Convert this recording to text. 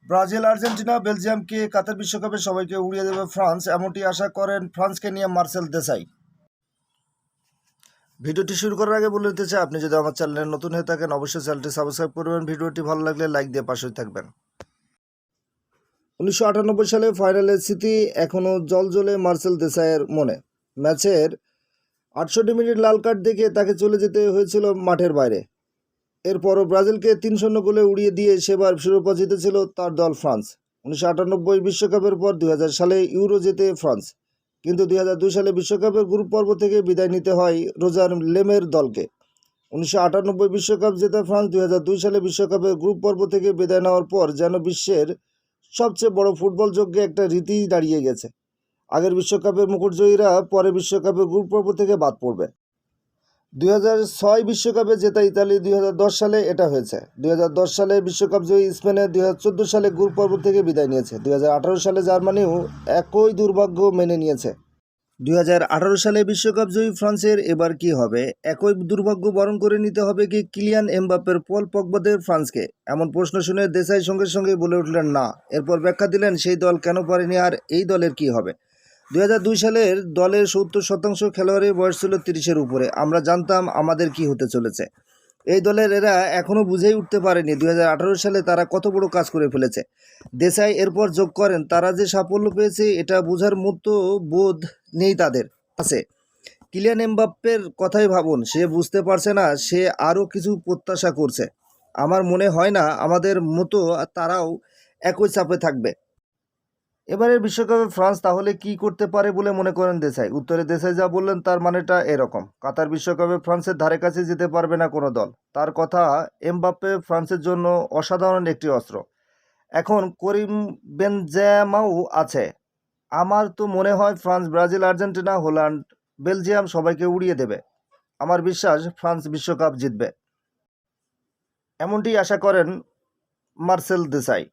Brazil, Argentina, বেলজিয়ামকে কাতার বিশ্বকাপে সবাইকে উড়িয়ে দেবে ফ্রান্স, এমনটি আশা করেন ফ্রান্সকে নিয়ে মার্সেল দেসাই। ভিডিওটি শুরু করার আগে বলে দিতে চাই, আপনি যদি আমার চ্যানেলে নতুন হয়ে থাকেন অবশ্যই চ্যানেলটি সাবস্ক্রাইব করবেন। ভিডিওটি ভালো লাগলে লাইক দিয়ে পাশেই থাকবেন। 1998 সালে ফাইনালের স্মৃতি এখনও জ্বলে মার্সেল দেসাইয়ের মনে। ম্যাচের 68 মিনিট লাল কার্ড দেখে তাকে চলে যেতে হয়েছিল মাঠের বাইরে। এরপরও ব্রাজিলকে 3-0 গোলে উড়িয়ে দিয়ে সেবার শিরোপা জিতেছিল তার দল ফ্রান্স। 1998 বিশ্বকাপের পর 2000 সালে ইউরো জেতে ফ্রান্স, কিন্তু 2002 সালে বিশ্বকাপের গ্রুপ পর্ব থেকে বিদায় নিতে হয় রোজার লেমের দলকে। 1998 বিশ্বকাপ জেতা ফ্রান্স 2002 সালে বিশ্বকাপের গ্রুপ পর্ব থেকে বিদায় নেওয়ার পর যেন বিশ্বের সবচেয়ে বড় ফুটবল যজ্ঞে একটা রীতি দাঁড়িয়ে গেছে। আগের বিশ্বকাপের মুকুটজয়ীরা পরে বিশ্বকাপের গ্রুপ পর্ব থেকে বাদ পড়বে। 2006 বিশ্বকাপে জেতা ইতালি 2010 সালে এটা হয়েছে। 2010 সালে বিশ্বকাপ জয়ী স্পেনে 2014 সালে গ্রুপ পর্ব থেকে বিদায় নিয়েছে। 2018 সালে জার্মানিও একই দুর্ভাগ্য মেনে নিয়েছে। 2018 সালে বিশ্বকাপ জয়ী ফ্রান্সের এবার কি হবে? একই দুর্ভাগ্য বরণ করে নিতে হবে কি কিলিয়ান এমবাপ্পের, পল পগবাদের ফ্রান্সকে? এমন প্রশ্ন শুনে দেসাই সঙ্গে সঙ্গে বলে উঠলেন না। এরপর ব্যাখ্যা দিলেন সেই দল কেন পারেনি আর এই দলের কি হবে। 2002 সালের দলের 70% খেলোয়াড়ের বয়স ছিল 30-এর উপরে। আমরা জানতাম আমাদের কি হতে চলেছে। এই দলের এরা এখনও বুঝেই উঠতে পারেনি 2018 সালে তারা কত বড় কাজ করে ফেলেছে। দেসাই এরপর যোগ করেন, তারা যে সাফল্য পেয়েছে এটা বোঝার মতো বোধ নেই তাদের আছে। কিলিয়ান এমবাপ্পের কথাই ভাবুন, সে বুঝতে পারছে না সে আরও কিছু প্রত্যাশা করছে। আমার মনে হয় না আমাদের মতো তারাও একই চাপে থাকবে। এবারের বিশ্বকাপে ফ্রান্স তাহলে কি করতে পারে বলে মনে করেন দেসাই? উত্তরে দেসাই যা বললেন তার মানেটা এরকম: কাতার বিশ্বকাপে ফ্রান্সের ধারে কাছে যেতে পারবে না কোনো দল। তার কথা, এমবাপ্পে ফ্রান্সের জন্য অসাধারণ একটি অস্ত্র। এখন করিম বেনজেমাও আছে। আমার তো মনে হয় France, Brazil, Argentina, Holland, Belgium সবাইকে উড়িয়ে দেবে। আমার বিশ্বাস ফ্রান্স বিশ্বকাপ জিতবে, এমনটি আশা করেন মার্সেল দেসাই।